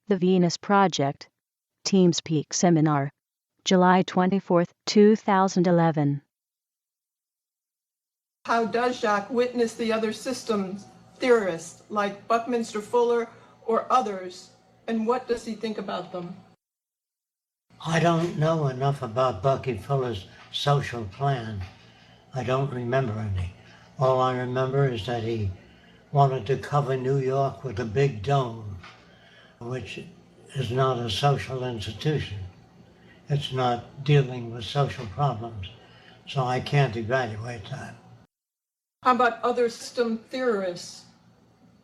The Venus Project, Teams Peak Seminar, July 24, 2011. How does Jacque witness the other systems theorists like Buckminster Fuller or others, and what does he think about them? I don't know enough about Bucky Fuller's social plan. I don't remember any. All I remember is that he wanted to cover New York with a big dome, which is not a social institution. It's not dealing with social problems, so I can't evaluate that. How about other system theorists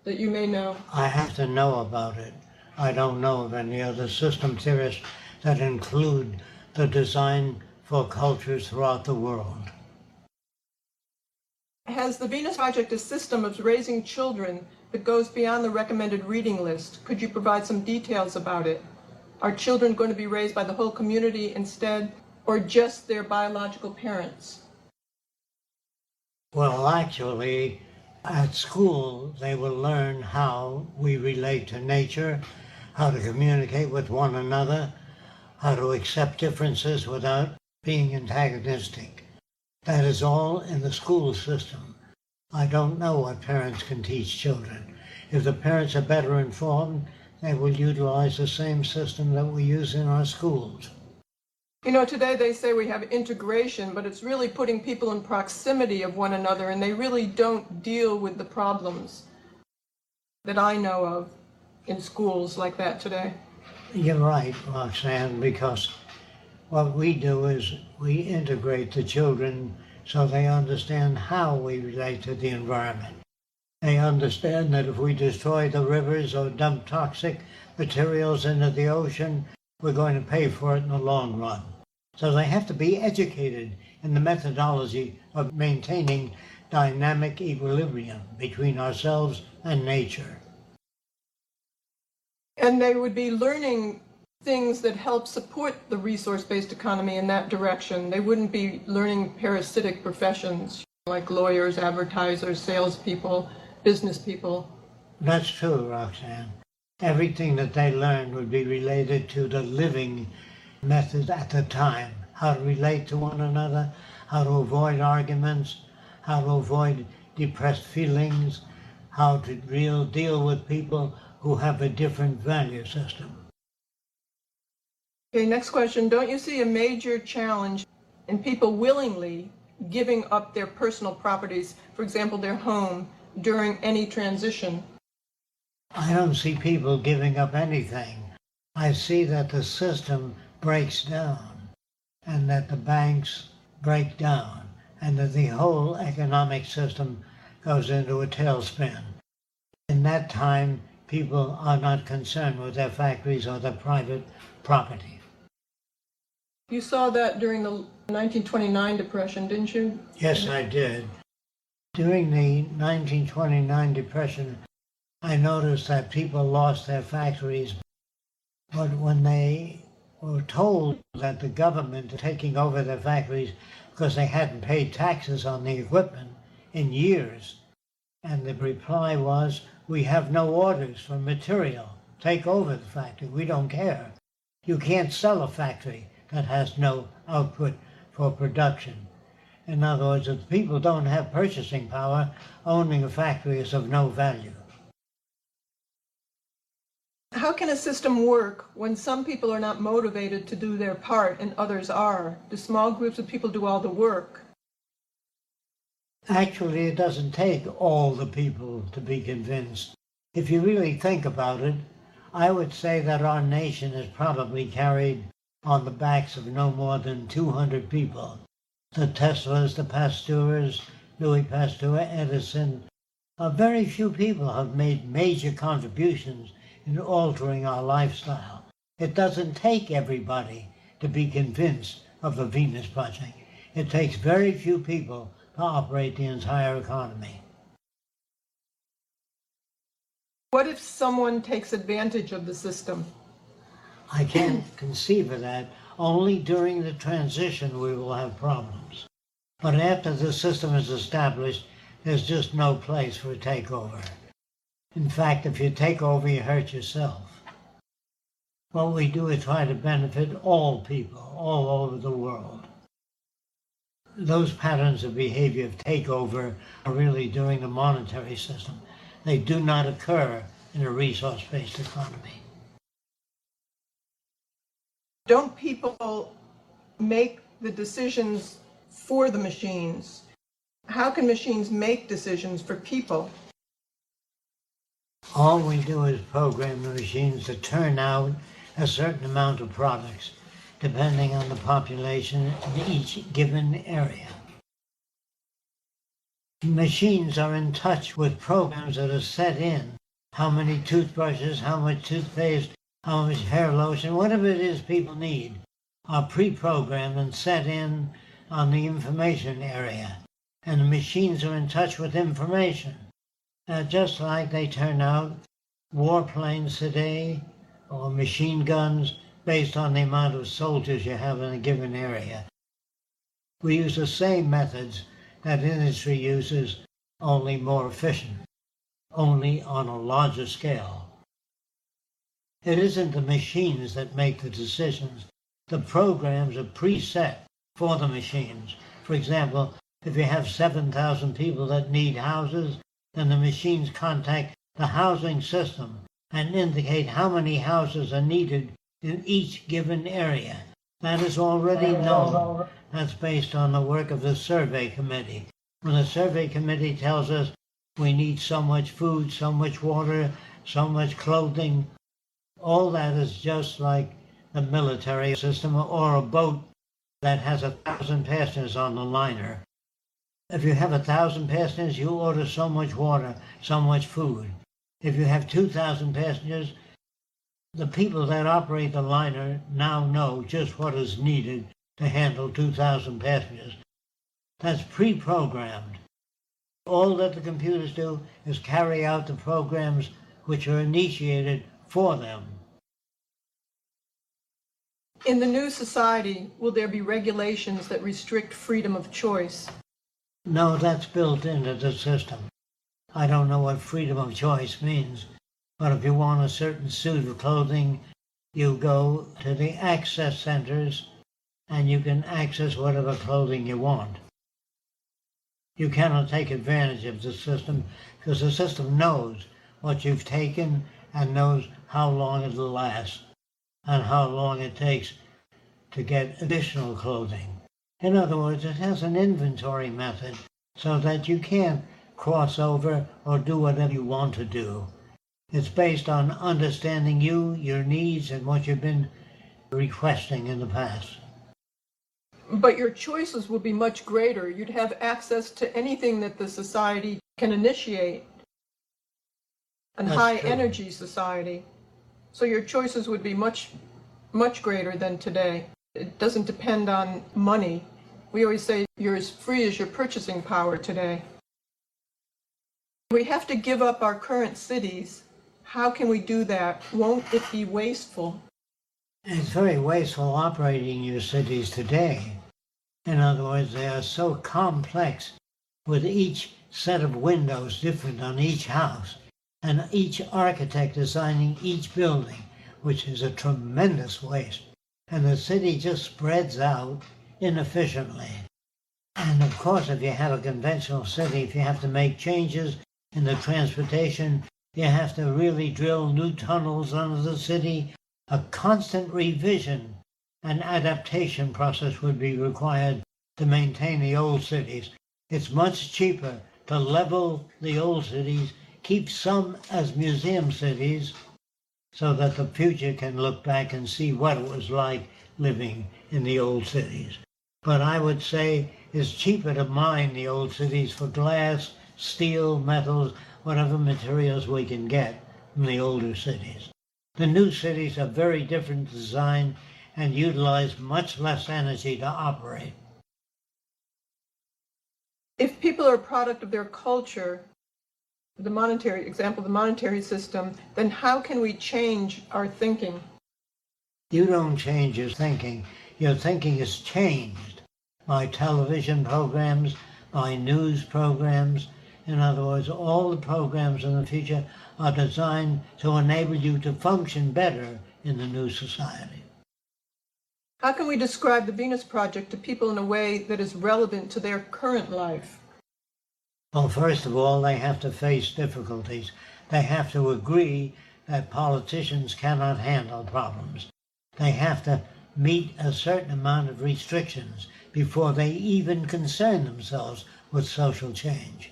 that you may know? I have to know about it. I don't know of any other system theorists that include the design for cultures throughout the world. Has the Venus Project a system of raising children that goes beyond the recommended reading list? Could you provide some details about it? Are children going to be raised by the whole community instead, or just their biological parents? Well, actually, at school, they will learn how we relate to nature, how to communicate with one another, how to accept differences without being antagonistic. That is all in the school system. I don't know what parents can teach children. If the parents are better informed, they will utilize the same system that we use in our schools. You know, today they say we have integration, but it's really putting people in proximity of one another, and they really don't deal with the problems that I know of in schools like that today. You're right, Roxanne, because what we do is we integrate the children so they understand how we relate to the environment. They understand that if we destroy the rivers or dump toxic materials into the ocean, we're going to pay for it in the long run. So they have to be educated in the methodology of maintaining dynamic equilibrium between ourselves and nature. And they would be learning things that help support the resource-based economy in that direction. They wouldn't be learning parasitic professions like lawyers, advertisers, salespeople, business people. That's true, Roxanne. Everything that they learned would be related to the living methods at the time, how to relate to one another, how to avoid arguments, how to avoid depressed feelings, how to deal with people who have a different value system. Okay, next question. Don't you see a major challenge in people willingly giving up their personal properties, for example, their home, during any transition? I don't see people giving up anything. I see that the system breaks down, and that the banks break down, and that the whole economic system goes into a tailspin. In that time, people are not concerned with their factories or their private property. You saw that during the 1929 Depression, didn't you? Yes, I did. During the 1929 Depression, I noticed that people lost their factories, but when they were told that the government was taking over their factories because they hadn't paid taxes on the equipment in years, and the reply was, "We have no orders for material. Take over the factory. We don't care." You can't sell a factory that has no output for production. In other words, if people don't have purchasing power, owning a factory is of no value. How can a system work when some people are not motivated to do their part and others are? Do small groups of people do all the work? Actually, it doesn't take all the people to be convinced. If you really think about it, I would say that our nation is probably carried on the backs of no more than 200 people. The Teslas, the Pasteurs, Louis Pasteur, Edison. Very few people have made major contributions in altering our lifestyle. It doesn't take everybody to be convinced of the Venus Project. It takes very few people to operate the entire economy. What if someone takes advantage of the system? I can't conceive of that. Only during the transition we will have problems. But after the system is established, there's just no place for a takeover. In fact, if you take over, you hurt yourself. What we do is try to benefit all people all over the world. Those patterns of behavior of takeover are really during the monetary system. They do not occur in a resource-based economy. Don't people make the decisions for the machines? How can machines make decisions for people? All we do is program the machines to turn out a certain amount of products, depending on the population in each given area. Machines are in touch with programs that are set in. How many toothbrushes, how much toothpaste, how much hair lotion, whatever it is people need, are pre-programmed and set in on the information area. And the machines are in touch with information. Just like they turn out warplanes today or machine guns based on the amount of soldiers you have in a given area. We use the same methods that industry uses, only more efficient, only on a larger scale. It isn't the machines that make the decisions. The programs are preset for the machines. For example, if you have 7,000 people that need houses, then the machines contact the housing system and indicate how many houses are needed in each given area. That is already known. That's based on the work of the survey committee. When the survey committee tells us we need so much food, so much water, so much clothing, all that is just like the military system or a boat that has 1,000 passengers on the liner. If you have 1,000 passengers, you order so much water, so much food. If you have 2,000 passengers, the people that operate the liner now know just what is needed to handle 2,000 passengers. That's pre-programmed. All that the computers do is carry out the programs which are initiated for them. In the new society, will there be regulations that restrict freedom of choice? No, that's built into the system. I don't know what freedom of choice means, but if you want a certain suit of clothing, you go to the access centers and you can access whatever clothing you want. You cannot take advantage of the system because the system knows what you've taken and knows how long it'll last and how long it takes to get additional clothing. In other words, it has an inventory method so that you can't cross over or do whatever you want to do. It's based on understanding you, your needs, and what you've been requesting in the past. But your choices will be much greater. You'd have access to anything that the society can initiate. A high-energy society. So your choices would be much, much greater than today. It doesn't depend on money. We always say you're as free as your purchasing power today. We have to give up our current cities. How can we do that? Won't it be wasteful? It's very wasteful operating your cities today. In other words, they are so complex with each set of windows different on each house and each architect designing each building, which is a tremendous waste. And the city just spreads out inefficiently. And of course, if you have a conventional city, if you have to make changes in the transportation, you have to really drill new tunnels under the city. A constant revision and adaptation process would be required to maintain the old cities. It's much cheaper to level the old cities, keep some as museum cities, so that the future can look back and see what it was like living in the old cities. But I would say it's cheaper to mine the old cities for glass, steel, metals, whatever materials we can get from the older cities. The new cities are very different design and utilize much less energy to operate. If people are a product of their culture, the monetary system, then how can we change our thinking? You don't change your thinking. Your thinking is changed by television programs, by news programs. In other words, all the programs in the future are designed to enable you to function better in the new society. How can we describe the Venus Project to people in a way that is relevant to their current life? Well, first of all, they have to face difficulties. They have to agree that politicians cannot handle problems. They have to meet a certain amount of restrictions before they even concern themselves with social change.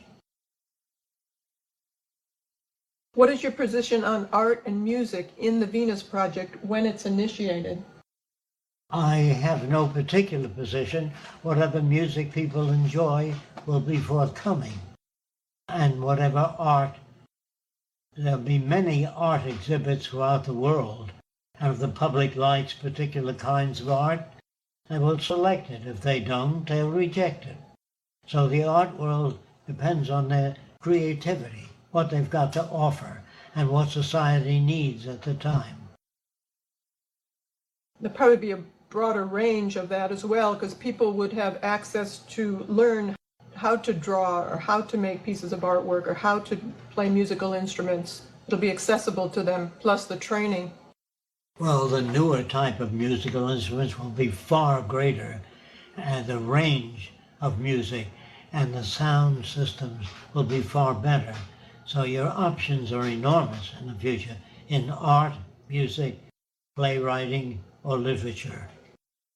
What is your position on art and music in the Venus Project when it's initiated? I have no particular position. Whatever music people enjoy will be forthcoming. And whatever art, there'll be many art exhibits throughout the world. And if the public likes particular kinds of art, they will select it. If they don't, they'll reject it. So the art world depends on their creativity, what they've got to offer, and what society needs at the time. There'll probably be a broader range of that as well, because people would have access to learn how to draw or how to make pieces of artwork or how to play musical instruments. It'll be accessible to them, plus the training. Well, the newer type of musical instruments will be far greater, and the range of music and the sound systems will be far better. So your options are enormous in the future in art, music, playwriting, or literature.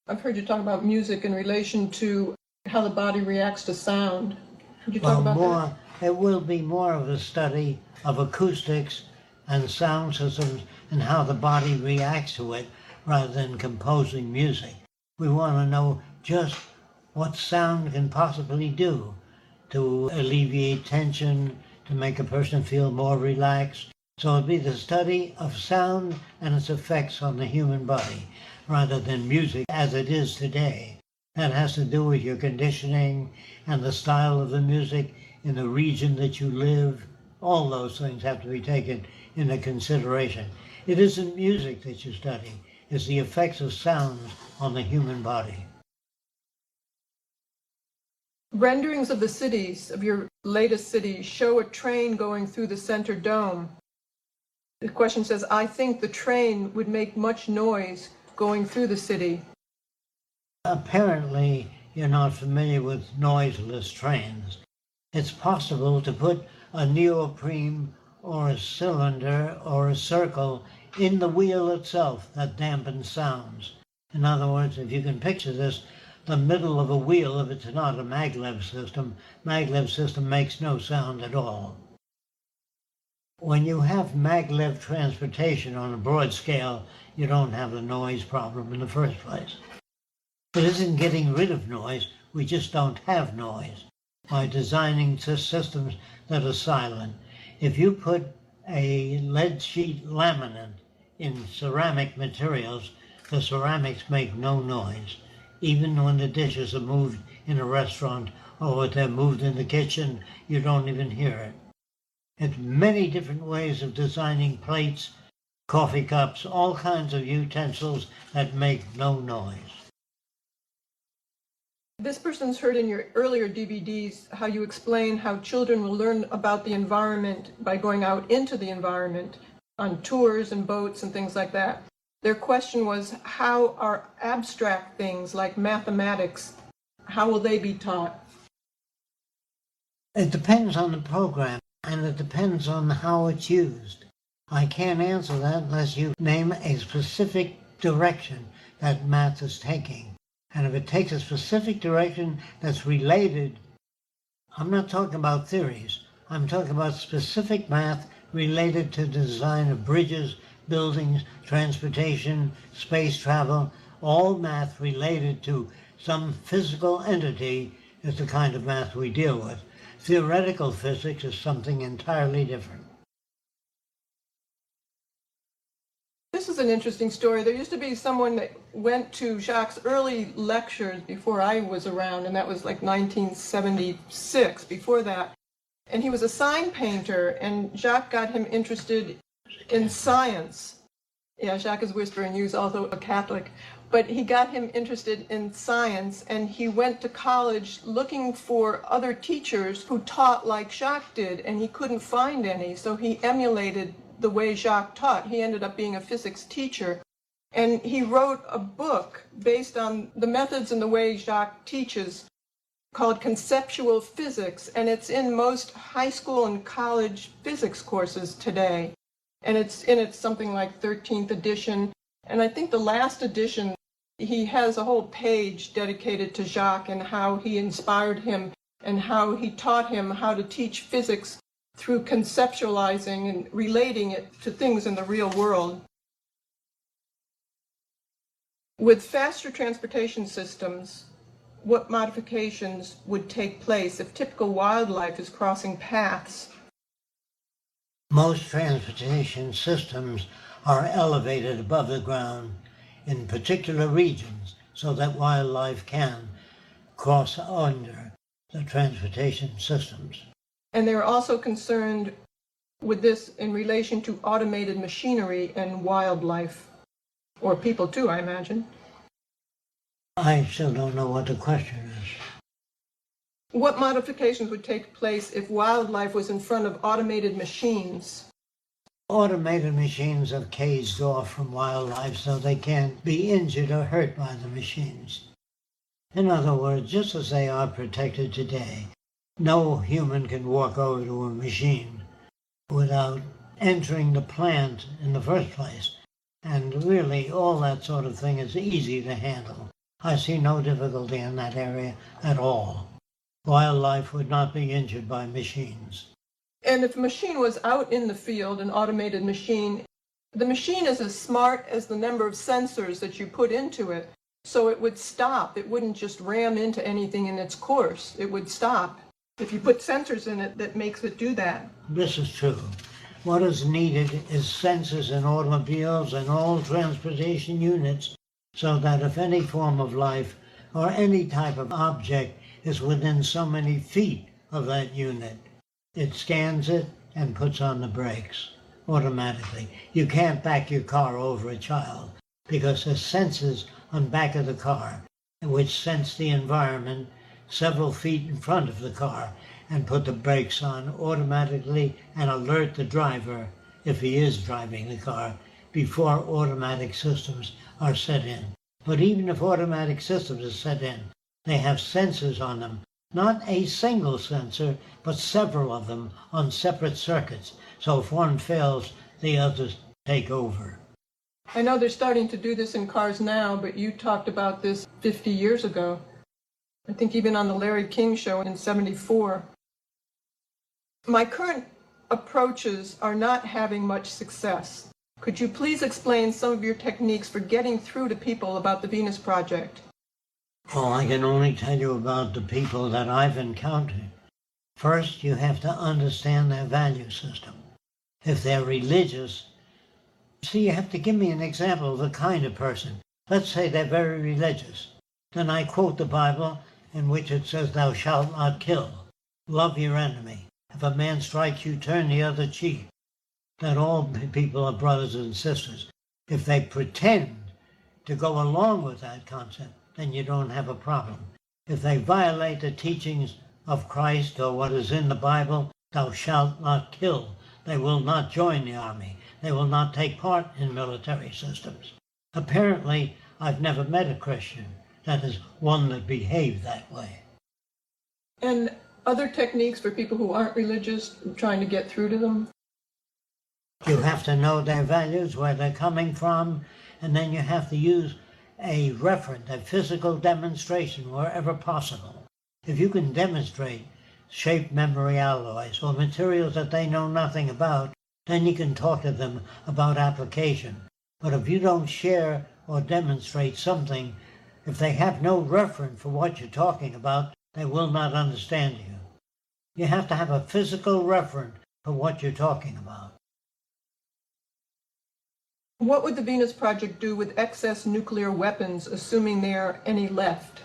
I've heard you talk about music in relation to how the body reacts to sound. Could you talk about that? It will be more of a study of acoustics and sound systems and how the body reacts to it rather than composing music. We want to know just what sound can possibly do to alleviate tension, to make a person feel more relaxed. So it'll be the study of sound and its effects on the human body rather than music as it is today. That has to do with your conditioning and the style of the music in the region that you live. All those things have to be taken into consideration. It isn't music that you study, it's the effects of sounds on the human body. Renderings of the cities, of your latest cities, show a train going through the center dome. The question says, I think the train would make much noise going through the city. Apparently, you're not familiar with noiseless trains. It's possible to put a neoprene or a cylinder or a circle in the wheel itself that dampens sounds. In other words, if you can picture this, the middle of a wheel, if it's not a maglev system makes no sound at all. When you have maglev transportation on a broad scale, you don't have the noise problem in the first place. It isn't getting rid of noise, we just don't have noise by designing systems that are silent. If you put a lead sheet laminate in ceramic materials, the ceramics make no noise. Even when the dishes are moved in a restaurant or they're moved in the kitchen, you don't even hear it. It's many different ways of designing plates, coffee cups, all kinds of utensils that make no noise. This person's heard in your earlier DVDs how you explain how children will learn about the environment by going out into the environment on tours and boats and things like that. Their question was, how are abstract things like mathematics, how will they be taught? It depends on the program, and it depends on how it's used. I can't answer that unless you name a specific direction that math is taking. And if it takes a specific direction that's related, I'm not talking about theories, I'm talking about specific math related to the design of bridges, buildings, transportation, space travel, all math related to some physical entity is the kind of math we deal with. Theoretical physics is something entirely different. This is an interesting story. There used to be someone that went to Jacque's early lectures before I was around, and that was like 1976, before that. And he was a sign painter, and Jacque got him interested in science. Yeah, Jacque is whispering, he's also a Catholic. But he got him interested in science, and he went to college looking for other teachers who taught like Jacque did, and he couldn't find any, so he emulated the way Jacque taught. He ended up being a physics teacher. And he wrote a book based on the methods and the way Jacque teaches called Conceptual Physics. And it's in most high school and college physics courses today. And it's something like 13th edition. And I think the last edition, he has a whole page dedicated to Jacque and how he inspired him and how he taught him how to teach physics through conceptualizing and relating it to things in the real world. With faster transportation systems, what modifications would take place if typical wildlife is crossing paths? Most transportation systems are elevated above the ground in particular regions so that wildlife can cross under the transportation systems. And they're also concerned with this in relation to automated machinery and wildlife, or people too, I imagine. I still don't know what the question is. What modifications would take place if wildlife was in front of automated machines? Automated machines are caged off from wildlife so they can't be injured or hurt by the machines. In other words, just as they are protected today, no human can walk over to a machine without entering the plant in the first place. And really, all that sort of thing is easy to handle. I see no difficulty in that area at all. Wildlife would not be injured by machines. And if a machine was out in the field, an automated machine, the machine is as smart as the number of sensors that you put into it. So it would stop. It wouldn't just ram into anything in its course. It would stop. If you put sensors in it, that makes it do that. This is true. What is needed is sensors in automobiles and all transportation units so that if any form of life or any type of object is within so many feet of that unit, it scans it and puts on the brakes automatically. You can't back your car over a child because there's sensors on back of the car which sense the environment several feet in front of the car and put the brakes on automatically and alert the driver, if he is driving the car, before automatic systems are set in. But even if automatic systems are set in, they have sensors on them, not a single sensor, but several of them on separate circuits. So if one fails, the others take over. I know they're starting to do this in cars now, but you talked about this 50 years ago. I think even on the Larry King show in '74. My current approaches are not having much success. Could you please explain some of your techniques for getting through to people about the Venus Project? Well, I can only tell you about the people that I've encountered. First, you have to understand their value system. If they're religious, see, you have to give me an example of the kind of person. Let's say they're very religious. Then I quote the Bible in which it says, "Thou shalt not kill. Love your enemy. If a man strikes you, turn the other cheek." That all people are brothers and sisters. If they pretend to go along with that concept, then you don't have a problem. If they violate the teachings of Christ or what is in the Bible, "Thou shalt not kill," they will not join the army. They will not take part in military systems. Apparently, I've never met a Christian that is one that behaved that way. And other techniques for people who aren't religious, trying to get through to them? You have to know their values, where they're coming from, and then you have to use a referent, a physical demonstration wherever possible. If you can demonstrate shape memory alloys or materials that they know nothing about, then you can talk to them about application. But if you don't share or demonstrate something, if they have no reference for what you're talking about, they will not understand you. You have to have a physical reference for what you're talking about. What would the Venus Project do with excess nuclear weapons, assuming there are any left?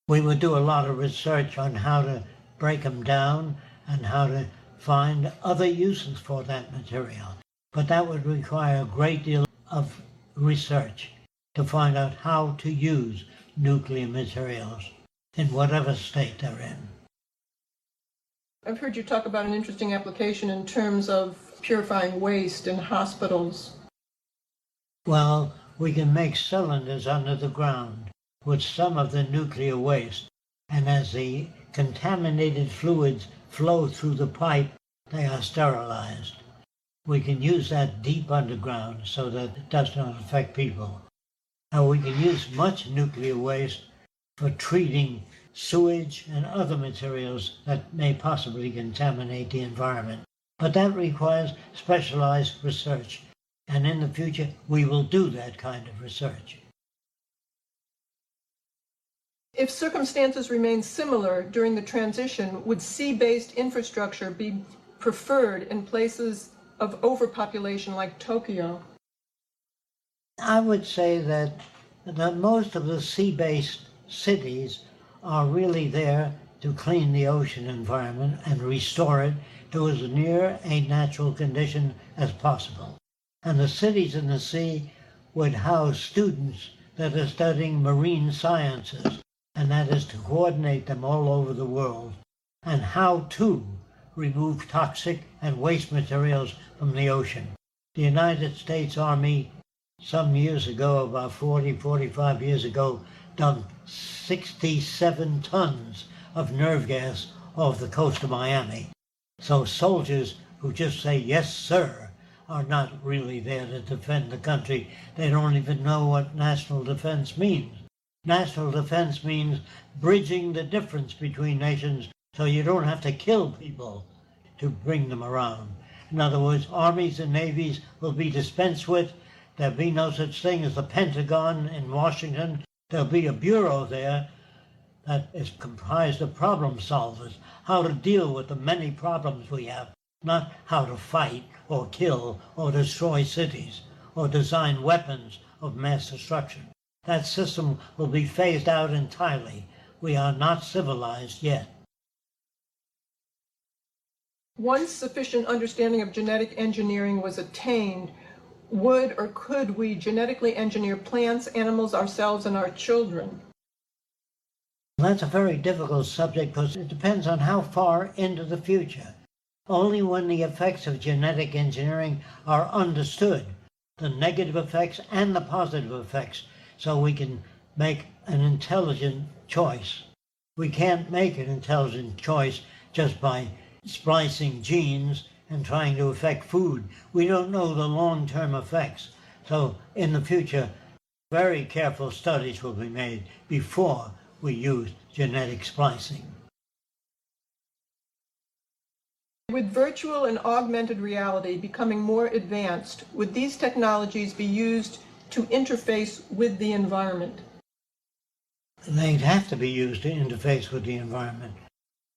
We would do a lot of research on how to break them down and how to find other uses for that material. But that would require a great deal of research to find out how to use nuclear materials in whatever state they're in. I've heard you talk about an interesting application in terms of purifying waste in hospitals? Well, we can make cylinders under the ground with some of the nuclear waste, and as the contaminated fluids flow through the pipe, they are sterilized. We can use that deep underground so that it does not affect people. And we can use much nuclear waste for treating sewage and other materials that may possibly contaminate the environment. But that requires specialized research, and in the future we will do that kind of research. If circumstances remain similar during the transition, would sea-based infrastructure be preferred in places of overpopulation like Tokyo? I would say that most of the sea-based cities are really there to clean the ocean environment and restore it to as near a natural condition as possible. And the cities in the sea would house students that are studying marine sciences, and that is to coordinate them all over the world, and how to remove toxic and waste materials from the ocean. The United States Army, some years ago, about 45 years ago, dumped 67 tons of nerve gas off the coast of Miami. So soldiers who just say, yes, sir, are not really there to defend the country. They don't even know what national defense means. National defense means bridging the difference between nations so you don't have to kill people to bring them around. In other words, armies and navies will be dispensed with. There'll be no such thing as the Pentagon in Washington. There'll be a bureau there that is comprised of problem solvers, how to deal with the many problems we have, not how to fight or kill or destroy cities or design weapons of mass destruction. That system will be phased out entirely. We are not civilized yet. Once sufficient understanding of genetic engineering was attained, would or could we genetically engineer plants, animals, ourselves, and our children? That's a very difficult subject because it depends on how far into the future. Only when the effects of genetic engineering are understood, the negative effects and the positive effects, so we can make an intelligent choice. We can't make an intelligent choice just by splicing genes and trying to affect food. We don't know the long-term effects. So in the future, very careful studies will be made before we use genetic splicing. With virtual and augmented reality becoming more advanced, would these technologies be used to interface with the environment? They'd have to be used to interface with the environment.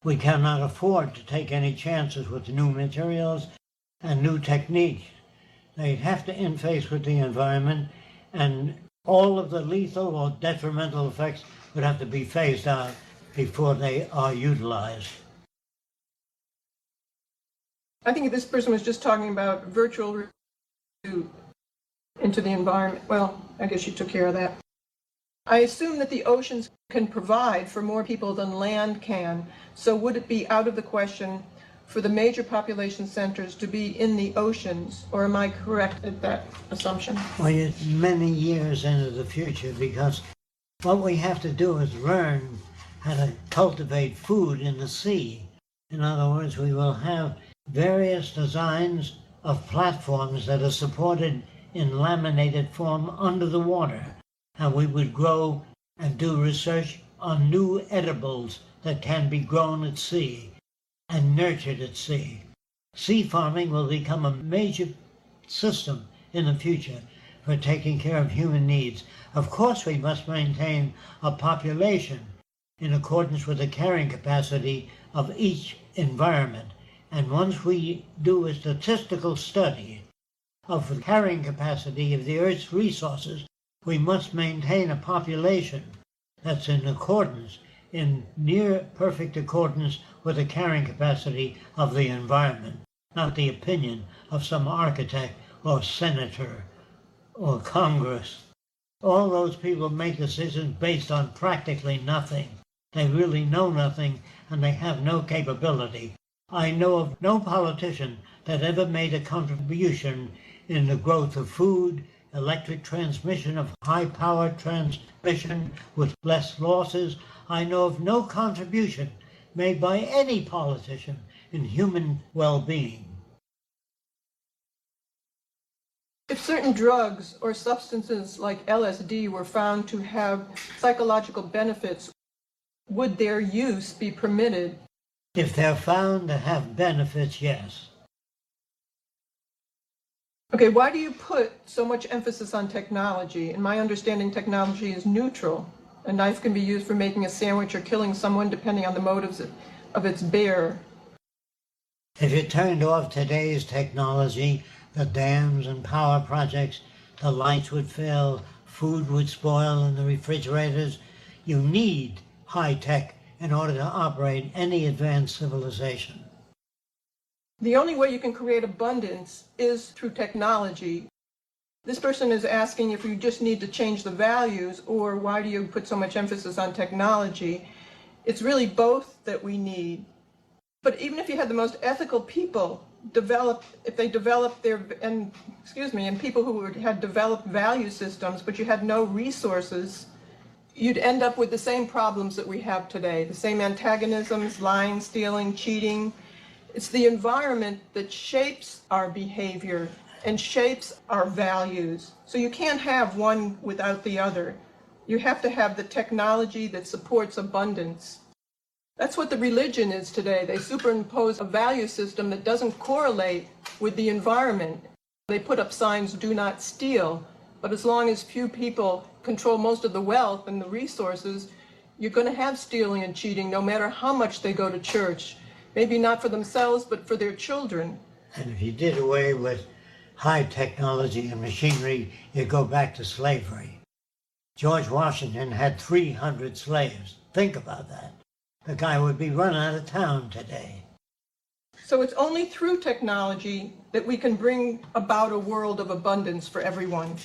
We cannot afford to take any chances with new materials and new techniques. They'd have to interface with the environment, and all of the lethal or detrimental effects would have to be phased out before they are utilized. I think this person was just talking about virtual into the environment. Well, I guess you took care of that. I assume that the oceans can provide for more people than land can, so would it be out of the question for the major population centers to be in the oceans, or am I correct at that assumption? Well, you're many years into the future, because what we have to do is learn how to cultivate food in the sea. In other words, we will have various designs of platforms that are supported in laminated form under the water. And we would grow and do research on new edibles that can be grown at sea and nurtured at sea. Sea farming will become a major system in the future for taking care of human needs. Of course, we must maintain a population in accordance with the carrying capacity of each environment. And once we do a statistical study of the carrying capacity of the Earth's resources, we must maintain a population that's in accordance, in near perfect accordance with the carrying capacity of the environment, not the opinion of some architect or senator or Congress. All those people make decisions based on practically nothing. They really know nothing, and they have no capability. I know of no politician that ever made a contribution in the growth of food, electric transmission of high-power transmission with less losses. I know of no contribution made by any politician in human well-being. If certain drugs or substances like LSD were found to have psychological benefits, would their use be permitted? If they're found to have benefits, yes. Okay, why do you put so much emphasis on technology? In my understanding, technology is neutral. A knife can be used for making a sandwich or killing someone depending on the motives of its bearer. If you turned off today's technology, the dams and power projects, the lights would fail, food would spoil in the refrigerators. You need high tech in order to operate any advanced civilization. The only way you can create abundance is through technology. This person is asking if you just need to change the values, or why do you put so much emphasis on technology? It's really both that we need. But even if you had the most ethical people and people who had developed value systems, but you had no resources, you'd end up with the same problems that we have today, the same antagonisms, lying, stealing, cheating. It's the environment that shapes our behavior and shapes our values. So you can't have one without the other. You have to have the technology that supports abundance. That's what the religion is today. They superimpose a value system that doesn't correlate with the environment. They put up signs, do not steal, but as long as few people control most of the wealth and the resources, you're going to have stealing and cheating no matter how much they go to church. Maybe not for themselves, but for their children. And if you did away with high technology and machinery, you go back to slavery. George Washington had 300 slaves. Think about that. The guy would be run out of town today. So it's only through technology that we can bring about a world of abundance for everyone.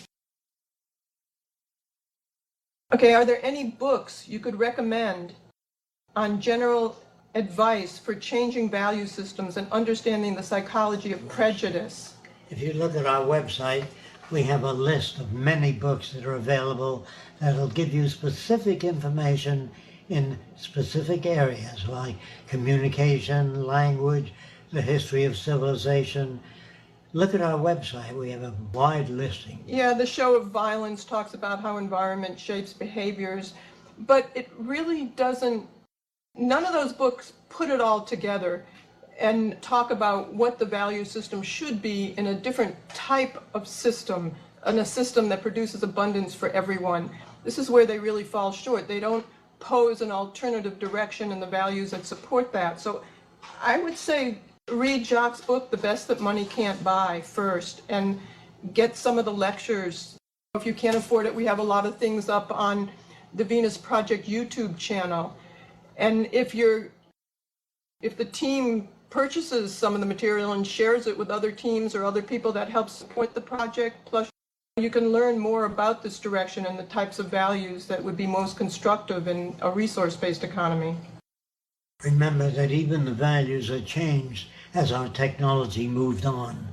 Okay, are there any books you could recommend on general advice for changing value systems and understanding the psychology of prejudice? If you look at our website, we have a list of many books that are available that'll give you specific information in specific areas like communication, language, the history of civilization. Look at our website. We have a wide listing. Yeah, the show of violence talks about how environment shapes behaviors, but it really doesn't, none of those books put it all together and talk about what the value system should be in a different type of system, in a system that produces abundance for everyone. This is where they really fall short. They don't pose an alternative direction and the values that support that. So I would say read Jacque's book, The Best That Money Can't Buy, first, and get some of the lectures. If you can't afford it, we have a lot of things up on the Venus Project YouTube channel. And if the team purchases some of the material and shares it with other teams or other people that help support the project, plus you can learn more about this direction and the types of values that would be most constructive in a resource-based economy. Remember that even the values are changed as our technology moved on.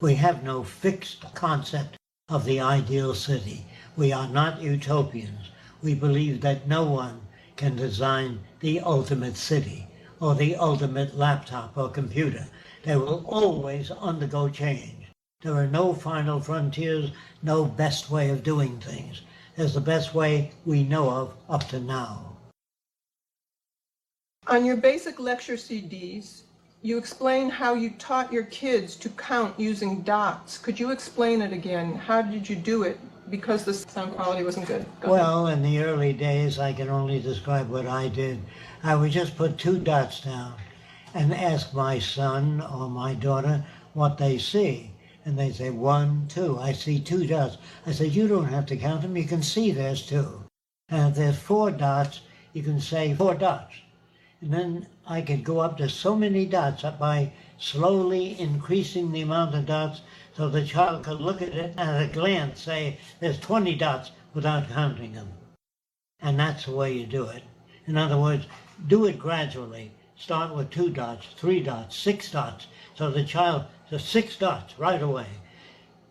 We have no fixed concept of the ideal city. We are not utopians. We believe that no one can design the ultimate city or the ultimate laptop or computer. They will always undergo change. There are no final frontiers, no best way of doing things. There's the best way we know of up to now. On your basic lecture CDs, you explain how you taught your kids to count using dots. Could you explain it again? How did you do it? Because the sound quality wasn't good. Well, in the early days, I can only describe what I did. I would just put 2 dots down and ask my son or my daughter what they see. And they say, 1, 2. I see 2 dots. I said, you don't have to count them. You can see there's 2. And if there's 4 dots, you can say 4 dots. And then I could go up to so many dots by slowly increasing the amount of dots so the child could look at it and at a glance say, there's 20 dots without counting them. And that's the way you do it. In other words, do it gradually. Start with 2 dots, 3 dots, 6 dots, so the child So 6 dots right away,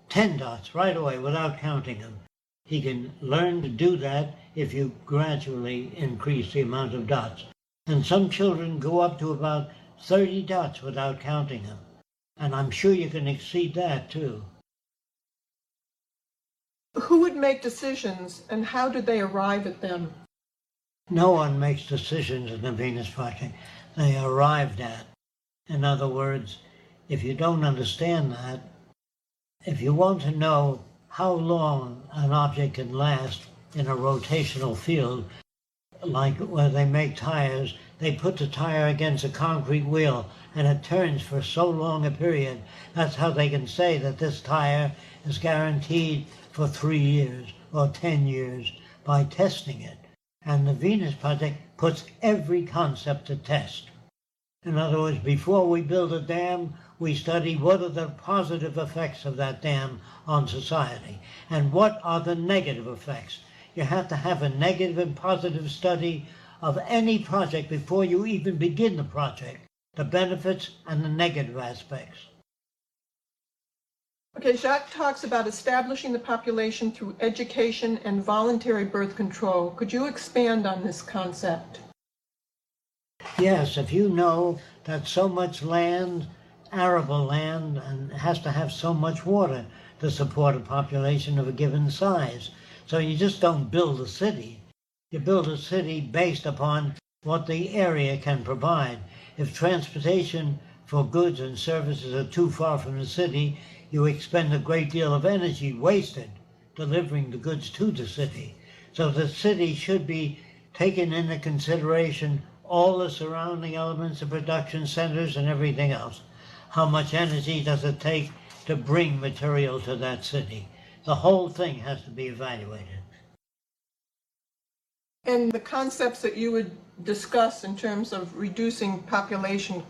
10 dots right away without counting them. He can learn to do that if you gradually increase the amount of dots. And some children go up to about 30 dots without counting them. And I'm sure you can exceed that too. Who would make decisions and how do they arrive at them? No one makes decisions in the Venus Project. They are arrived at. In other words, if you don't understand that, if you want to know how long an object can last in a rotational field, like where they make tires, they put the tire against a concrete wheel and it turns for so long a period. That's how they can say that this tire is guaranteed for 3 years or 10 years by testing it. And the Venus Project puts every concept to test. In other words, before we build a dam, we study what are the positive effects of that dam on society and what are the negative effects. You have to have a negative and positive study of any project before you even begin the project, the benefits and the negative aspects. Okay, Jacque talks about establishing the population through education and voluntary birth control. Could you expand on this concept? Yes, if you know that so much land, arable land, and has to have so much water to support a population of a given size. So you just don't build a city. You build a city based upon what the area can provide. If transportation for goods and services are too far from the city, you expend a great deal of energy wasted delivering the goods to the city. So the city should be taken into consideration all the surrounding elements, the production centers and everything else. How much energy does it take to bring material to that city? The whole thing has to be evaluated. And the concepts that you would discuss in terms of reducing population?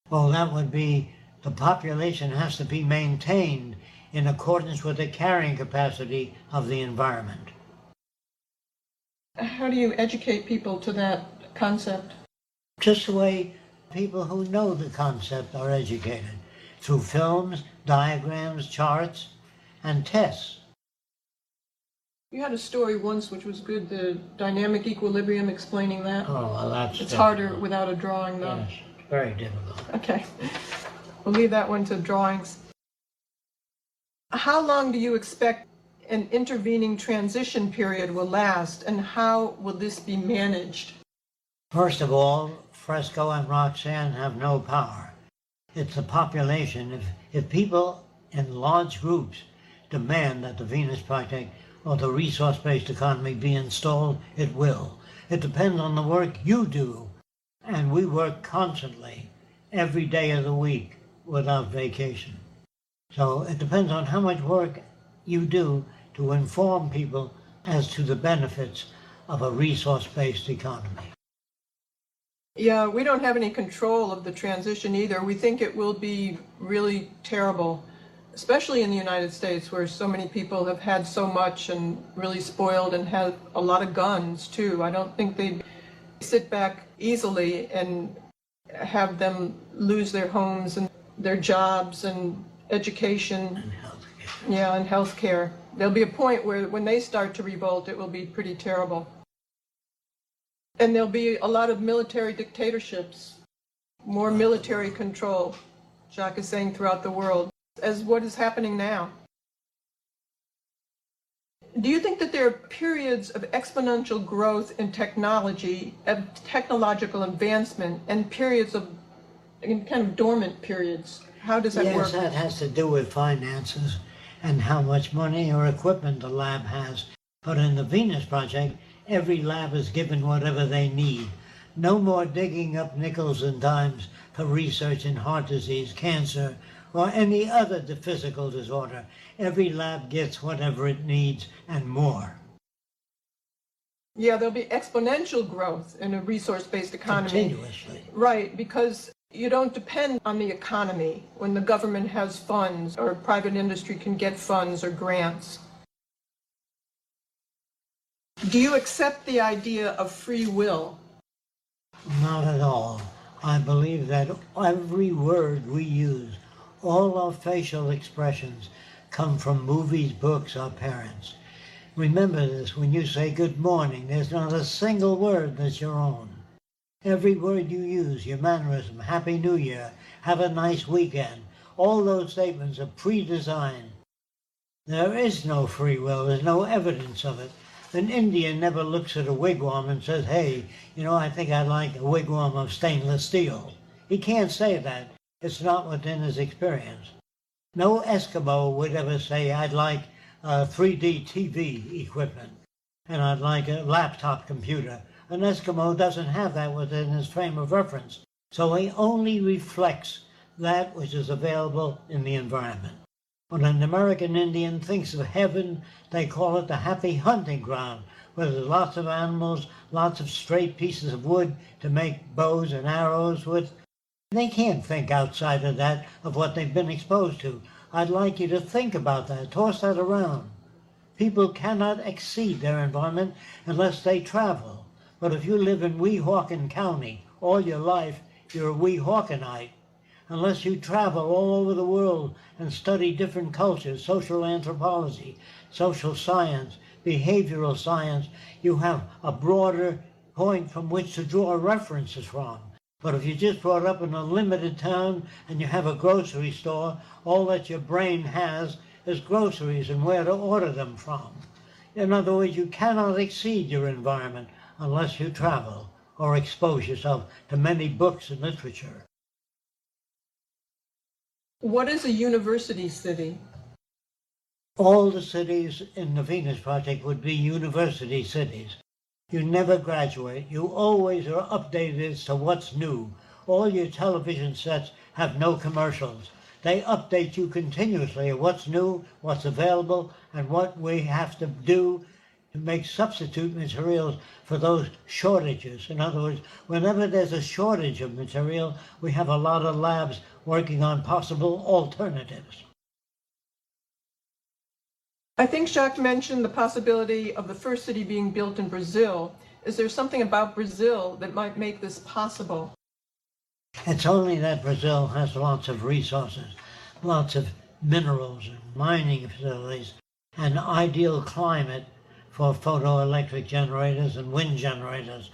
Well, that would be the population has to be maintained in accordance with the carrying capacity of the environment. How do you educate people to that concept? Just the way people who know the concept are educated, through films, diagrams, charts, and tests. You had a story once which was good, the dynamic equilibrium, explaining that. Oh, well, that's It's difficult. harder without a drawing, though. Yes, very difficult. Okay. We'll leave that one to drawings. How long do you expect an intervening transition period will last, and how will this be managed? First of all, Fresco and Roxanne have no power. It's the population. If people in large groups demand that the Venus Project or the resource-based economy be installed, it will. It depends on the work you do, and we work constantly, every day of the week, without vacation. So it depends on how much work you do to inform people as to the benefits of a resource-based economy. Yeah, we don't have any control of the transition either. We think it will be really terrible, especially in the United States, where so many people have had so much and really spoiled and have a lot of guns too. I don't think they'd sit back easily and have them lose their homes and their jobs and education. And healthcare. Yeah, and healthcare. There'll be a point where when they start to revolt, it will be pretty terrible. And there'll be a lot of military dictatorships, more military control, Jacque is saying, throughout the world, as what is happening now. Do you think that there are periods of exponential growth in technology, of technological advancement, and periods of kind of dormant periods? How does that work? Yes, that has to do with finances and how much money or equipment the lab has. But in the Venus Project, every lab is given whatever they need. No more digging up nickels and dimes for research in heart disease, cancer, or any other physical disorder. Every lab gets whatever it needs and more. Yeah, there'll be exponential growth in a resource-based economy. Continuously. Right, because you don't depend on the economy when the government has funds or private industry can get funds or grants. Do you accept the idea of free will? Not at all. I believe that every word we use, All our facial expressions come from movies, books, our parents. Remember this, when you say good morning, there's not a single word that's your own. Every word you use, your mannerism, Happy New Year, have a nice weekend, all those statements are pre-designed. There is no free will, there's no evidence of it. An Indian never looks at a wigwam and says, hey, I think I'd like a wigwam of stainless steel. He can't say that. It's not within his experience. No Eskimo would ever say, I'd like 3D TV equipment, and I'd like a laptop computer. An Eskimo doesn't have that within his frame of reference, so he only reflects that which is available in the environment. When an American Indian thinks of heaven, they call it the happy hunting ground, where there's lots of animals, lots of straight pieces of wood to make bows and arrows with. They can't think outside of that, of what they've been exposed to. I'd like you to think about that, toss that around. People cannot exceed their environment unless they travel. But if you live in Weehawken County all your life, you're a Weehawkenite. Unless you travel all over the world and study different cultures, social anthropology, social science, behavioral science, you have a broader point from which to draw references from. But if you're just brought up in a limited town and you have a grocery store, all that your brain has is groceries and where to order them from. In other words, you cannot exceed your environment unless you travel or expose yourself to many books and literature. What is a university city? All the cities in the Venus Project would be university cities. You never graduate. You always are updated as to what's new. All your television sets have no commercials. They update you continuously of what's new, what's available, and what we have to do to make substitute materials for those shortages. In other words, whenever there's a shortage of material, we have a lot of labs working on possible alternatives. I think Jacque mentioned the possibility of the first city being built in Brazil. Is there something about Brazil that might make this possible? It's only that Brazil has lots of resources, lots of minerals and mining facilities, an ideal climate for photoelectric generators and wind generators.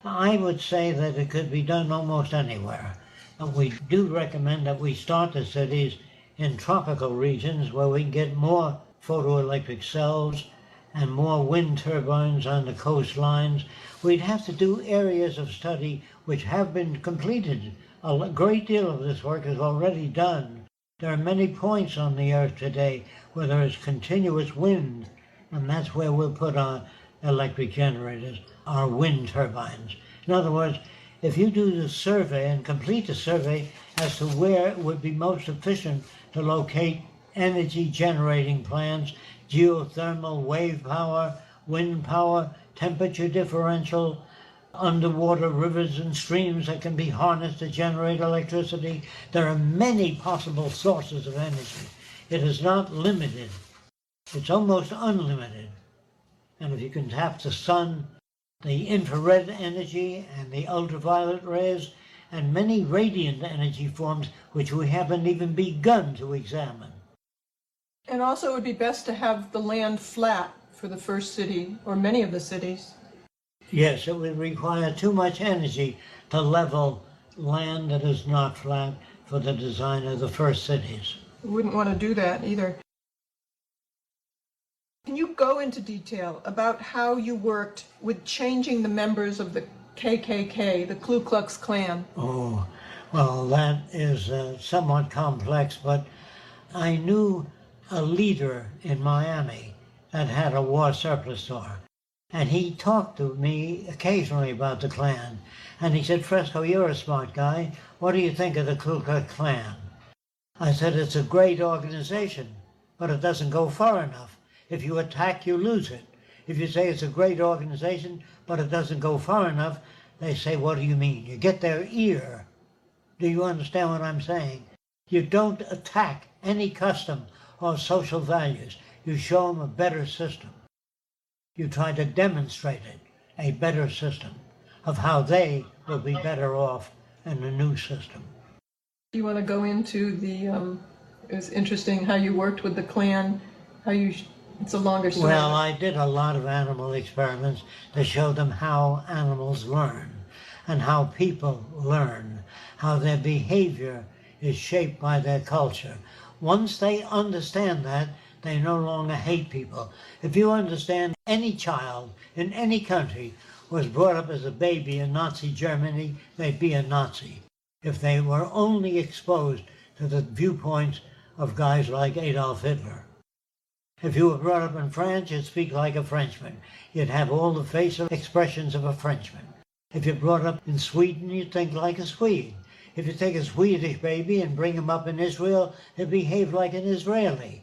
I would say that it could be done almost anywhere. We do recommend that we start the cities in tropical regions where we can get more photoelectric cells and more wind turbines on the coastlines. We'd have to do areas of study which have been completed. A great deal of this work is already done. There are many points on the Earth today where there is continuous wind, and that's where we'll put our electric generators, our wind turbines. In other words, if you do the survey and complete the survey as to where it would be most efficient to locate energy generating plants, geothermal, wave power, wind power, temperature differential, underwater rivers and streams that can be harnessed to generate electricity. There are many possible sources of energy. It is not limited. It's almost unlimited. And if you can tap the sun, the infrared energy and the ultraviolet rays, and many radiant energy forms which we haven't even begun to examine. And also it would be best to have the land flat for the first city, or many of the cities. Yes, it would require too much energy to level land that is not flat for the design of the first cities. We wouldn't want to do that either. Can you go into detail about how you worked with changing the members of the KKK, the Ku Klux Klan? Oh, well, that is somewhat complex, but I knew a leader in Miami that had a war surplus store. And he talked to me occasionally about the Klan. And he said, Fresco, you're a smart guy. What do you think of the Ku Klux Klan? I said, it's a great organization, but it doesn't go far enough. If you attack, you lose it. If you say it's a great organization, but it doesn't go far enough, they say, what do you mean? You get their ear. Do you understand what I'm saying? You don't attack any custom or social values. You show them a better system. You try to demonstrate it, a better system of how they will be better off in the new system. Do you want to go into It was interesting how you worked with the Klan, it's a longer story. Well, I did a lot of animal experiments to show them how animals learn and how people learn, how their behavior is shaped by their culture. Once they understand that, they no longer hate people. If you understand any child in any country was brought up as a baby in Nazi Germany, they'd be a Nazi. If they were only exposed to the viewpoints of guys like Adolf Hitler. If you were brought up in France, you'd speak like a Frenchman. You'd have all the facial expressions of a Frenchman. If you're brought up in Sweden, you'd think like a Swede. If you take a Swedish baby and bring him up in Israel, he'd behave like an Israeli.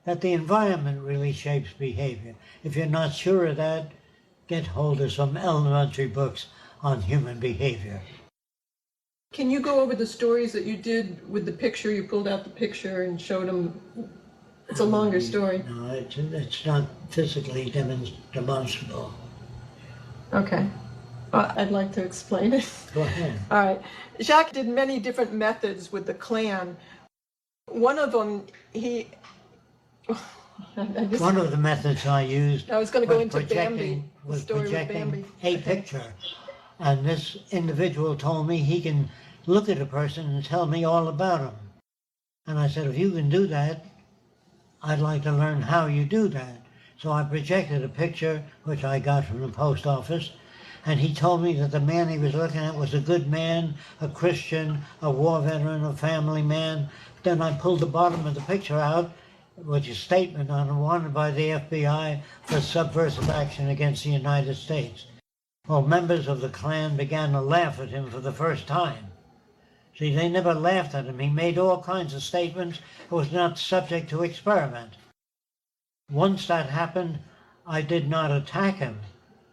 That the environment really shapes behavior. If you're not sure of that, get hold of some elementary books on human behavior. Can you go over the stories that you did with the picture? You pulled out the picture and showed them. It's a longer story. No, it's not physically demonstrable. Okay. Well, I'd like to explain it. Go ahead. All right. Jacque did many different methods with the Klan. One of them, One of the methods I used I was going to go into Bambi, the was story with projecting Bambi. a picture. And this individual told me he can look at a person and tell me all about him. And I said, if you can do that, I'd like to learn how you do that. So I projected a picture, which I got from the post office, and he told me that the man he was looking at was a good man, a Christian, a war veteran, a family man. Then I pulled the bottom of the picture out, which is a statement on it, wanted by the FBI for subversive action against the United States. Well, members of the Klan began to laugh at him for the first time. See, they never laughed at him. He made all kinds of statements. It was not subject to experiment. Once that happened, I did not attack him.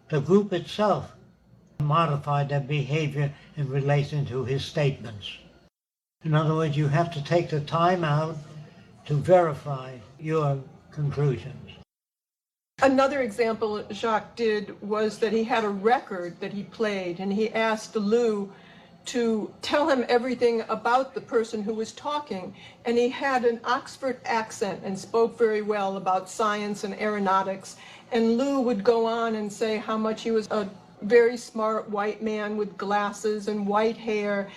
The group itself modified their behavior in relation to his statements. In other words, you have to take the time out to verify your conclusions. Another example Jacque did was that he had a record that he played, and he asked Lou to tell him everything about the person who was talking. And he had an Oxford accent and spoke very well about science and aeronautics. And Lou would go on and say how much he was a very smart white man with glasses and white hair,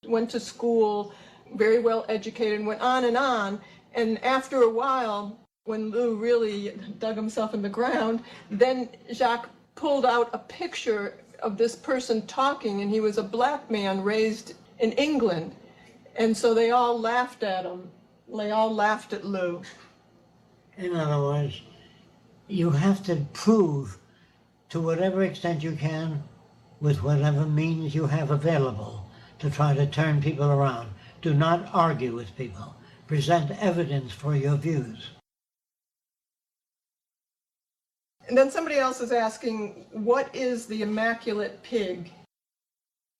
went to school, very well educated, and went on and on. And after a while, when Lou really dug himself in the ground, then Jacque pulled out a picture of this person talking, and he was a black man raised in England. And so they all laughed at him. They all laughed at Lou. In other words, you have to prove to whatever extent you can, with whatever means you have available, to try to turn people around. Do not argue with people. Present evidence for your views. And then somebody else is asking, what is the immaculate pig?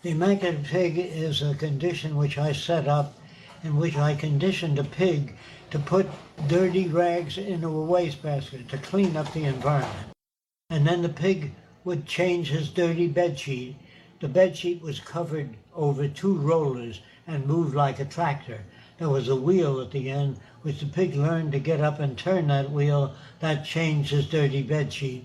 The immaculate pig is a condition which I set up in which I conditioned a pig to put dirty rags into a wastebasket to clean up the environment. And then the pig would change his dirty bedsheet. The bedsheet was covered over 2 rollers and moved like a tractor. There was a wheel at the end, which the pig learned to get up and turn that wheel. That changed his dirty bedsheet.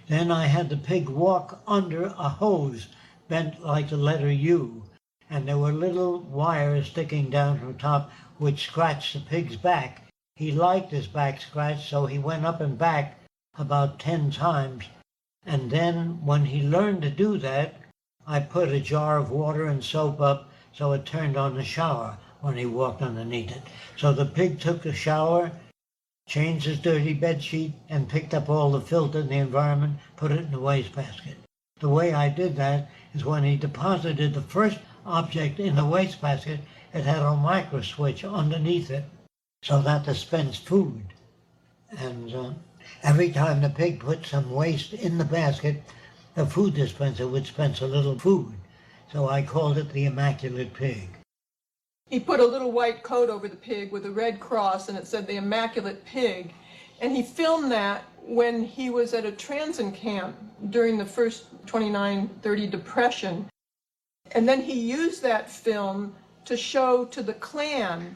Then I had the pig walk under a hose bent like the letter U, and there were little wires sticking down from the top which scratched the pig's back. He liked his back scratched, so he went up and back about 10 times. And then when he learned to do that, I put a jar of water and soap up so it turned on the shower when he walked underneath it. So the pig took a shower, changed his dirty bedsheet, and picked up all the filth in the environment, put it in the wastebasket. The way I did that is when he deposited the first object in the wastebasket, it had a micro switch underneath it so that dispensed food. And every time the pig put some waste in the basket, the food dispenser would dispense a little food. So I called it the Immaculate Pig. He put a little white coat over the pig with a red cross, and it said the Immaculate Pig. And he filmed that when he was at a transit camp during the first 29-30 Depression. And then he used that film to show to the Klan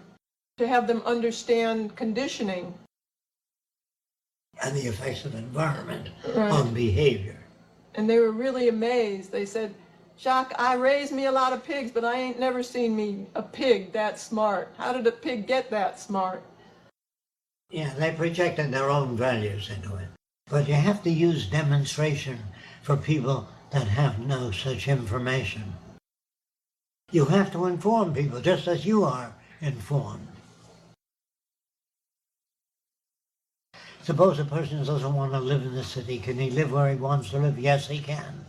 to have them understand conditioning. And the effects of environment Right. on behavior. And they were really amazed. They said, Jacque, I raised me a lot of pigs, but I ain't never seen me a pig that smart. How did a pig get that smart? Yeah, they projected their own values into it. But you have to use demonstration for people that have no such information. You have to inform people just as you are informed. Suppose a person doesn't want to live in the city. Can he live where he wants to live? Yes, he can.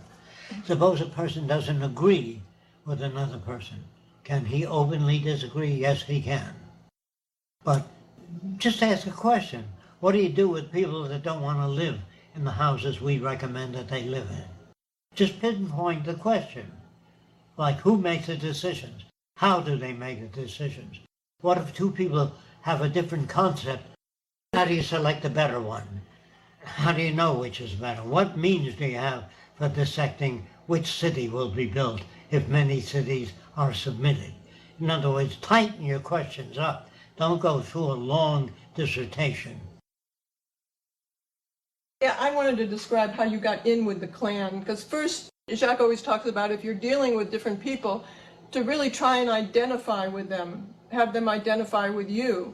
Suppose a person doesn't agree with another person. Can he openly disagree? Yes, he can. But just ask a question. What do you do with people that don't want to live in the houses we recommend that they live in? Just pinpoint the question. Like, who makes the decisions? How do they make the decisions? What if two people have a different concept? How do you select the better one? How do you know which is better? What means do you have for dissecting which city will be built if many cities are submitted? In other words, tighten your questions up. Don't go through a long dissertation. Yeah, I wanted to describe how you got in with the Klan, because first, Jacque always talks about if you're dealing with different people, to really try and identify with them, have them identify with you.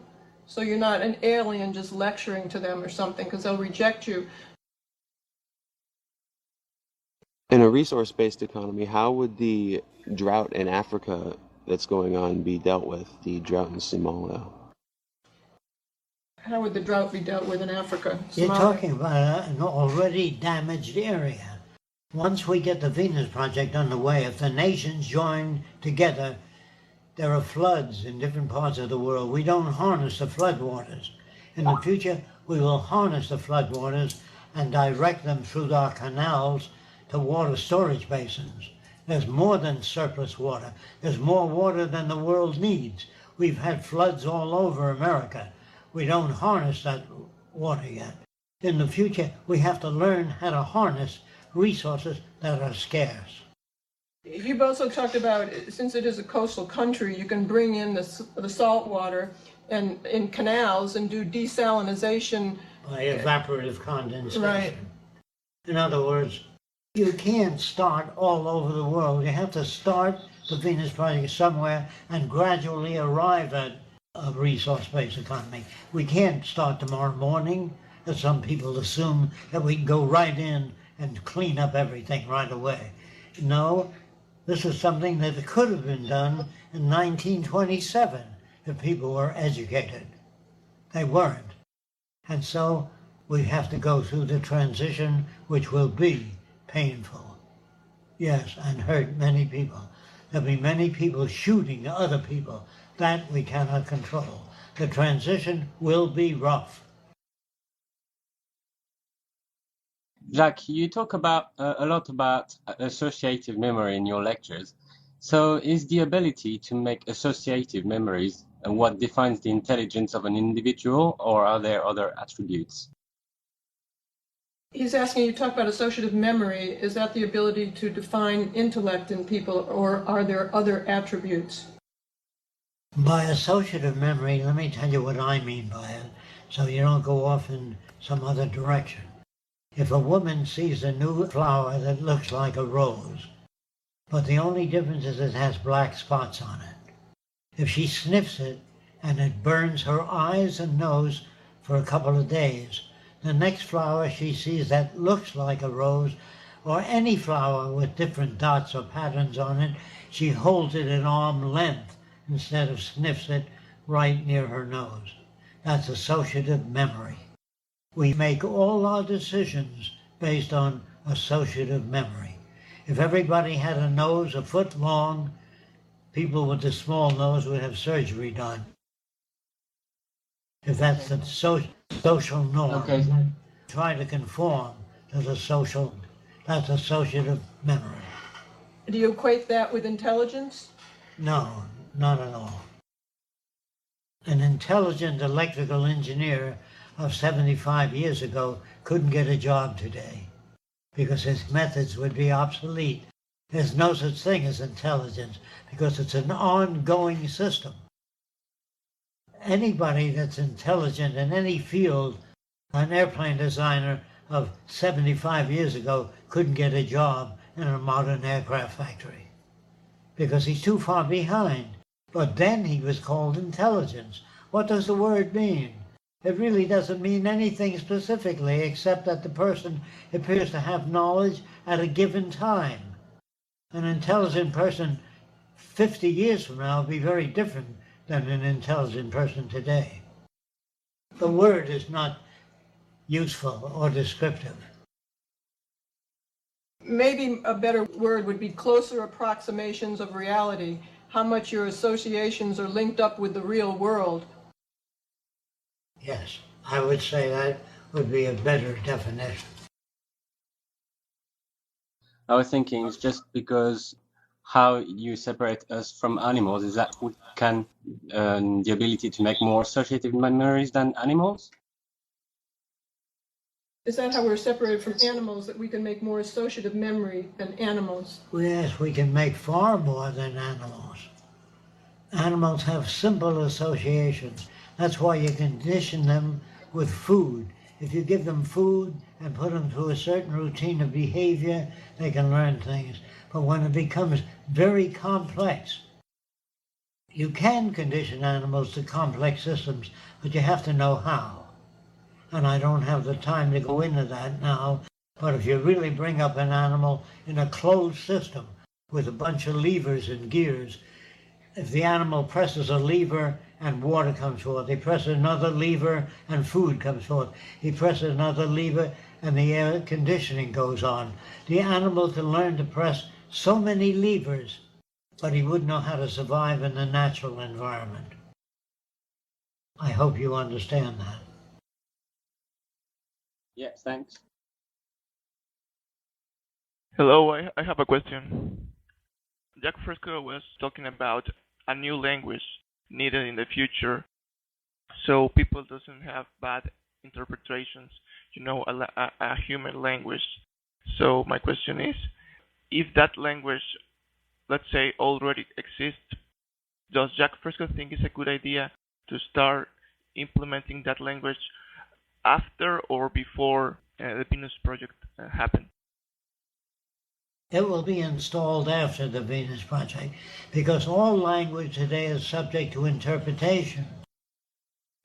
So you're not an alien just lecturing to them or something, because they'll reject you. In a resource-based economy, how would the drought in Africa that's going on be dealt with, the drought in Somalia? How would the drought be dealt with in Africa? You're Somalia? talking about an already damaged area. Once we get the Venus Project underway, if the nations join together, there are floods in different parts of the world. We don't harness the floodwaters. In the future, we will harness the floodwaters and direct them through our canals to water storage basins. There's more than surplus water. There's more water than the world needs. We've had floods all over America. We don't harness that water yet. In the future, we have to learn how to harness resources that are scarce. You've also talked about, since it is a coastal country, you can bring in the salt water and in canals and do desalination. By evaporative condensation. Right. In other words, you can't start all over the world. You have to start the Venus Project somewhere and gradually arrive at a resource-based economy. We can't start tomorrow morning, as some people assume, that we can go right in and clean up everything right away. No, this is something that could have been done in 1927 if people were educated. They weren't. And so we have to go through the transition, which will be painful. Yes, and hurt many people. There'll be many people shooting other people. That we cannot control. The transition will be rough. Jacque, you talk about a lot about associative memory in your lectures. So is the ability to make associative memories what defines the intelligence of an individual, or are there other attributes? He's asking, you talk about associative memory. Is that the ability to define intellect in people, or are there other attributes? By associative memory, let me tell you what I mean by it, so you don't go off in some other direction. If a woman sees a new flower that looks like a rose, but the only difference is it has black spots on it. If she sniffs it and it burns her eyes and nose for a couple of days, the next flower she sees that looks like a rose, or any flower with different dots or patterns on it, she holds it at arm's length instead of sniffs it right near her nose. That's associative memory. We make all our decisions based on associative memory. If everybody had a nose a foot long, people with a small nose would have surgery done. If that's the social norm. Okay. Try to conform to the social, that's associative memory. Do you equate that with intelligence? No, not at all. An intelligent electrical engineer of 75 years ago couldn't get a job today because his methods would be obsolete. There's no such thing as intelligence because it's an ongoing system. Anybody that's intelligent in any field, an airplane designer of 75 years ago couldn't get a job in a modern aircraft factory because he's too far behind. But then he was called intelligence. What does the word mean? It really doesn't mean anything specifically except that the person appears to have knowledge at a given time. An intelligent person 50 years from now will be very different than an intelligent person today. The word is not useful or descriptive. Maybe a better word would be closer approximations of reality, how much your associations are linked up with the real world. Yes, I would say that would be a better definition. I was thinking it's just because how you separate us from animals is that we can the ability to make more associative memories than animals. Is that how we're separated from animals, that we can make more associative memory than animals? Yes, we can make far more than animals. Animals have simple associations. That's why you condition them with food. If you give them food and put them through a certain routine of behavior, they can learn things. But when it becomes very complex, you can condition animals to complex systems, but you have to know how. And I don't have the time to go into that now, but if you really bring up an animal in a closed system with a bunch of levers and gears, if the animal presses a lever and water comes forth, he presses another lever and food comes forth, he presses another lever and the air conditioning goes on. The animal can learn to press so many levers, but he wouldn't know how to survive in the natural environment. I hope you understand that. Yeah, thanks. Hello, I have a question. Jacque Fresco was talking about a new language needed in the future so people doesn't have bad interpretations, a human language. So my question is, if that language, let's say, already exists, does Jacque Fresco think it's a good idea to start implementing that language after or before the Venus project happened? It will be installed after the Venus project because all language today is subject to interpretation.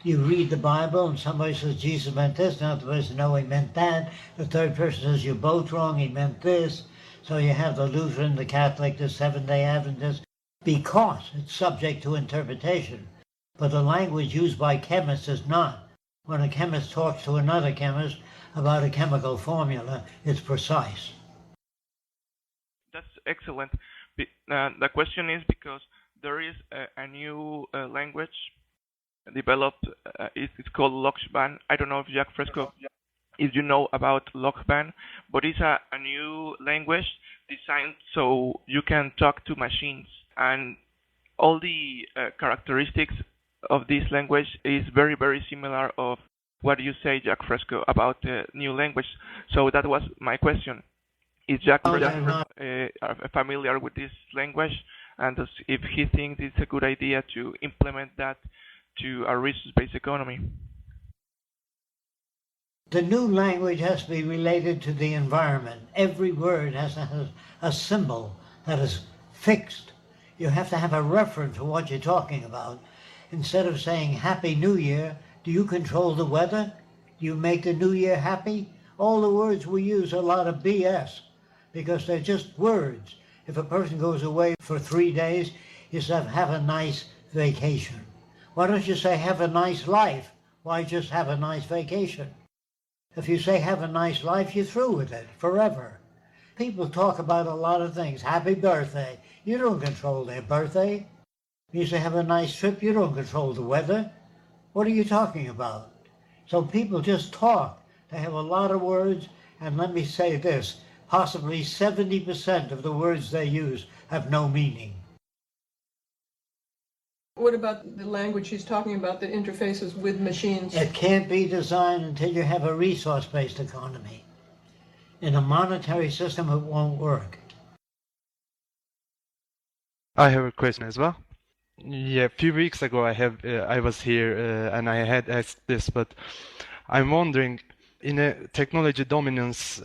You read the Bible and somebody says Jesus meant this, another person no, he meant that. The third person says you're both wrong, he meant this. So you have the Lutheran, the Catholic, the Seventh-day Adventist, because it's subject to interpretation. But the language used by chemists is not. When a chemist talks to another chemist about a chemical formula, it's precise. That's excellent. The question is because there is a new language developed. It's called Loxban. I don't know if Jacque Fresco, if you know about Loxban, but it's a new language designed so you can talk to machines, and all the characteristics of this language is very, very similar of what you say, Jacque Fresco, about the new language. So that was my question. Is Jacque Fresco familiar with this language, and if he thinks it's a good idea to implement that to a resource-based economy? The new language has to be related to the environment. Every word has to have a symbol that is fixed. You have to have a reference to what you're talking about. Instead of saying Happy New Year, do you control the weather? Do you make the New Year happy? All the words we use are a lot of BS because they're just words. If a person goes away for 3 days, you say have a nice vacation. Why don't you say have a nice life? Why just have a nice vacation? If you say have a nice life, you're through with it forever. People talk about a lot of things. Happy birthday. You don't control their birthday. You say have a nice trip. You don't control the weather. What are you talking about? So people just talk. They have a lot of words, and let me say this, possibly 70% of the words they use have no meaning. What about the language he's talking about that interfaces with machines? It can't be designed until you have a resource-based economy. In a monetary system, it won't work. I have a question as well. Yeah, a few weeks ago I was here and I had asked this, but I'm wondering, in a technology dominance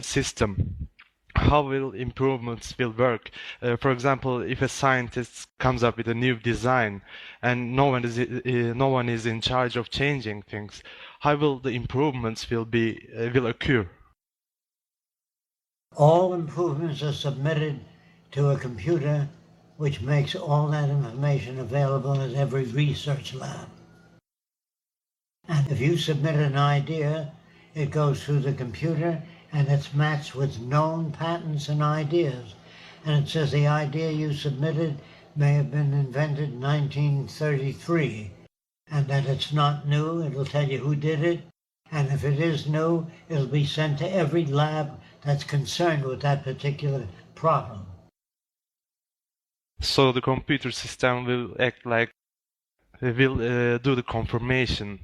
system, how will improvements will work? For example, if a scientist comes up with a new design and no one is in charge of changing things, how will the improvements will occur? All improvements are submitted to a computer which makes all that information available at every research lab. And if you submit an idea, it goes through the computer and it's matched with known patents and ideas. And it says the idea you submitted may have been invented in 1933 and that it's not new. It'll tell you who did it. And if it is new, it'll be sent to every lab that's concerned with that particular problem. So the computer system will act like, will do the confirmation.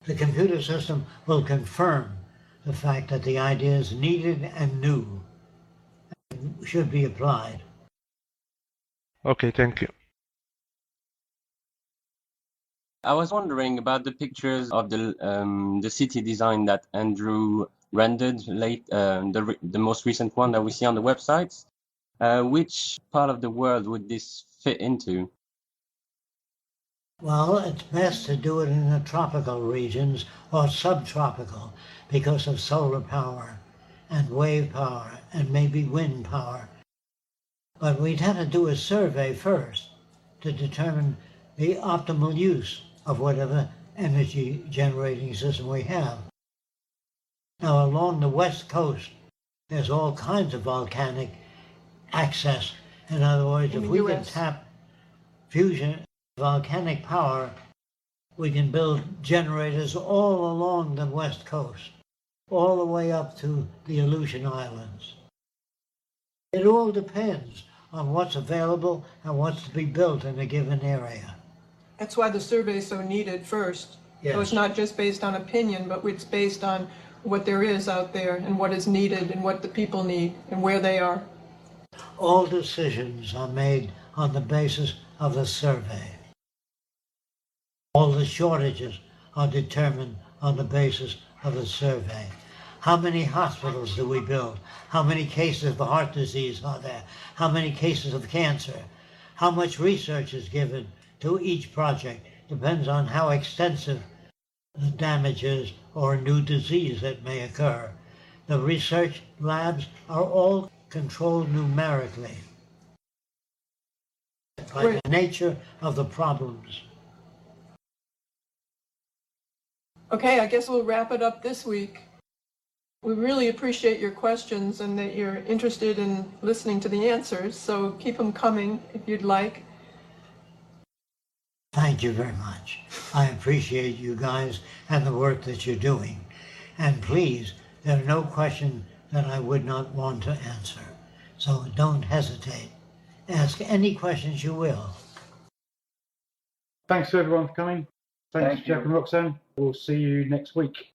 The computer system will confirm the fact that the idea is needed and new and should be applied. Okay, thank you. I was wondering about the pictures of the city design that Andrew rendered the most recent one that we see on the websites. Which part of the world would this fit into? Well, it's best to do it in the tropical regions or subtropical because of solar power and wave power and maybe wind power. But we'd have to do a survey first to determine the optimal use of whatever energy generating system we have. Now, along the west coast, there's all kinds of volcanic access. In other words, if we can tap fusion volcanic power, we can build generators all along the west coast, all the way up to the Aleutian Islands. It all depends on what's available and what's to be built in a given area. That's why the survey is so needed first. Yes. So it's not just based on opinion, but it's based on what there is out there and what is needed and what the people need and where they are. All decisions are made on the basis of the survey. All the shortages are determined on the basis of the survey. How many hospitals do we build? How many cases of heart disease are there? How many cases of cancer? How much research is given to each project? Depends on how extensive the damage is or a new disease that may occur. The research labs are all controlled numerically by the nature of the problems. Okay, I guess we'll wrap it up this week. We really appreciate your questions and that you're interested in listening to the answers, so keep them coming if you'd like. Thank you very much. I appreciate you guys and the work that you're doing. And please, there are no questions that I would not want to answer. So don't hesitate. Ask any questions you will. Thanks to everyone for coming. Thanks, Thank you. Jacque and Roxanne. We'll see you next week.